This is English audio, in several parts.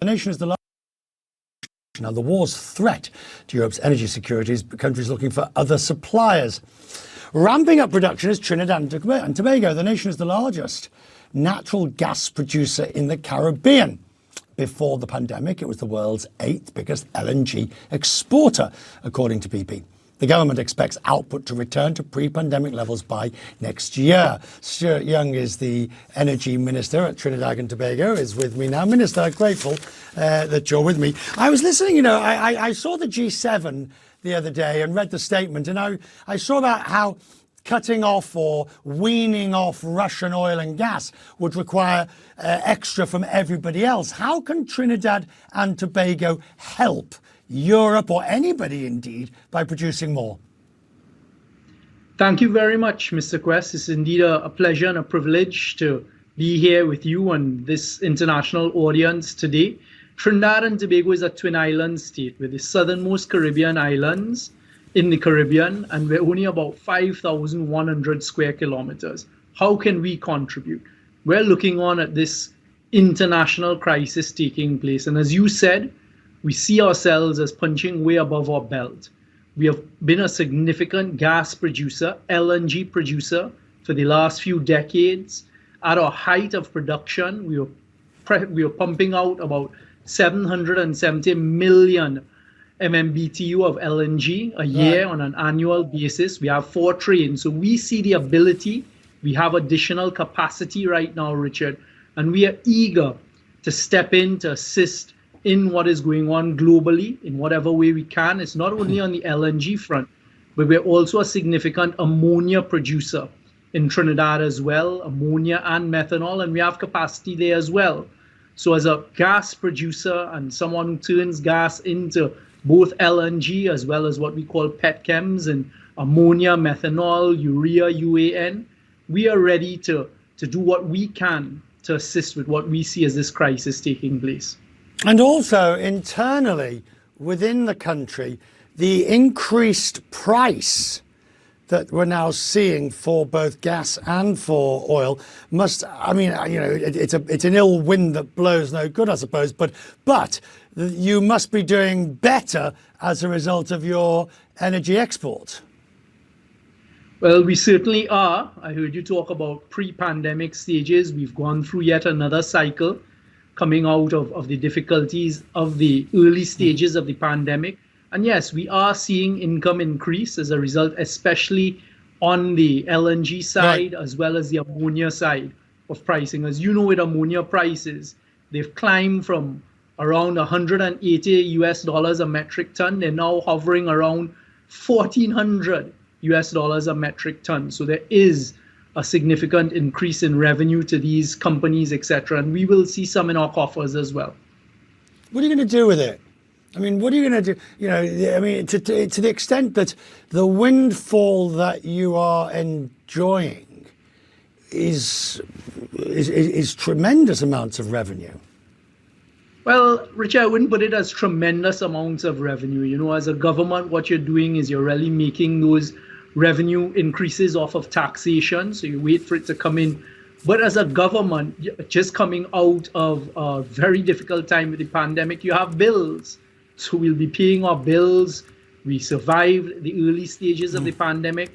The nation is the largest. Now, the war's threat to Europe's energy security is countries looking for other suppliers. Ramping up production is Trinidad and Tobago. The nation is the largest natural gas producer in the Caribbean. Before the pandemic, it was the world's 8th biggest LNG exporter, according to BP. The government expects output to return to pre-pandemic levels by next year. Stuart Young is the energy minister at Trinidad and Tobago, is with me now. Minister, grateful that you're with me. I was listening, I saw the G7 the other day and read the statement, and I saw about how cutting off or weaning off Russian oil and gas would require extra from everybody else. How can Trinidad and Tobago help Europe, or anybody indeed, by producing more? Thank you very much, Mr. Quest. It's indeed a pleasure and a privilege to be here with you and this international audience today. Trinidad and Tobago is a twin island state with the southernmost Caribbean islands in the Caribbean, and we're only about 5,100 square kilometers. How can we contribute? We're looking on at this international crisis taking place, and as you said, we see ourselves as punching way above our belt. We have been a significant gas producer, LNG producer, for the last few decades. At our height of production, we were pumping out about 770 million MMBTU of LNG a year on an annual basis. We have 4 trains. So we see the ability. We have additional capacity right now, Richard, and we are eager to step in to assist in what is going on globally in whatever way we can. It's not only on the LNG front, but we're also a significant ammonia producer in Trinidad as well, ammonia and methanol, and we have capacity there as well. So as a gas producer and someone who turns gas into both LNG as well as what we call petchems and ammonia, methanol, urea, UAN, we are ready to do what we can to assist with what we see as this crisis taking place. And also internally within the country, the increased price that we're now seeing for both gas and for oil must, it's an ill wind that blows no good, I suppose, but you must be doing better as a result of your energy exports. Well, we certainly are. I heard you talk about pre-pandemic stages. We've gone through yet another cycle coming out of the difficulties of the early stages of the pandemic. And yes, we are seeing income increase as a result, especially on the LNG side, as well as the ammonia side of pricing. As you know, with ammonia prices, they've climbed from around $180 a metric ton. They're now hovering around $1,400 a metric ton. So there is a significant increase in revenue to these companies, etc. And we will see some in our coffers as well. What are you going to do with it? I mean, what are you going to do? To the extent that the windfall that you are enjoying is tremendous amounts of revenue. Well, Richard, I wouldn't put it as tremendous amounts of revenue. As a government, what you're doing is you're really making those revenue increases off of taxation. So you wait for it to come in. But as a government, just coming out of a very difficult time with the pandemic, you have bills. So we'll be paying our bills. We survived the early stages of the pandemic.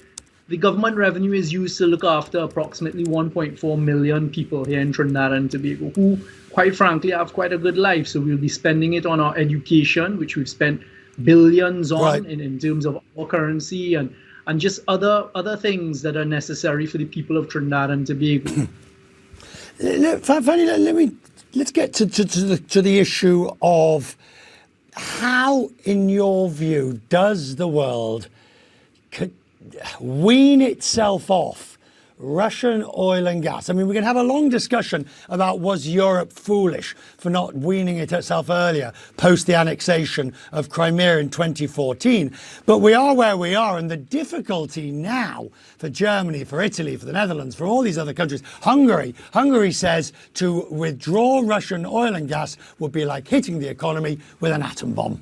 The government revenue is used to look after approximately 1.4 million people here in Trinidad and Tobago who, quite frankly, have quite a good life. So we'll be spending it on our education, which we've spent billions on in terms of our currency and just other things that are necessary for the people of Trinidad and Tobago. Let's get to the issue of how, in your view, does the world wean itself off Russian oil and gas? I mean, we can have a long discussion about was Europe foolish for not weaning itself earlier, post the annexation of Crimea in 2014. But we are where we are, and the difficulty now for Germany, for Italy, for the Netherlands, for all these other countries, Hungary says to withdraw Russian oil and gas would be like hitting the economy with an atom bomb.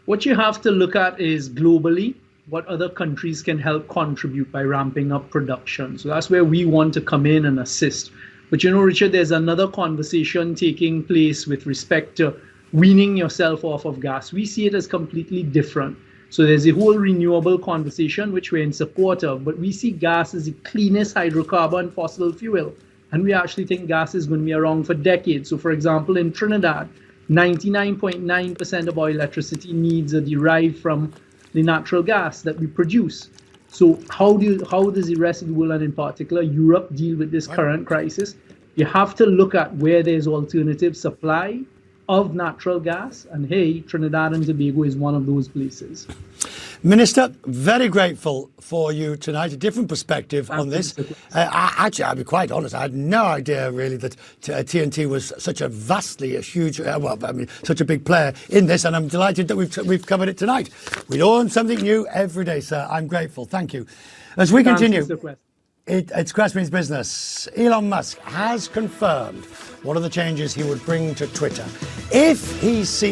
What you have to look at is globally, what other countries can help contribute by ramping up production. So that's where we want to come in and assist. But Richard, there's another conversation taking place with respect to weaning yourself off of gas. We see it as completely different. So there's a whole renewable conversation which we're in support of, but we see gas as the cleanest hydrocarbon fossil fuel. And we actually think gas is going to be around for decades. So for example, in Trinidad, 99.9% of our electricity needs are derived from the natural gas that we produce. So how does the rest of the world, and in particular Europe, deal with this current crisis? You have to look at where there's alternative supply of natural gas, and hey, Trinidad and Tobago is one of those places. Minister, very grateful for you tonight. A different perspective on this. Actually, I'll be quite honest, I had no idea really that TNT was such a huge, such a big player in this, and I'm delighted that we've covered it tonight. We learn something new every day, sir. I'm grateful. Thank you. As we continue, it's Quest Means Business. Elon Musk has confirmed one of the changes he would bring to Twitter if he sees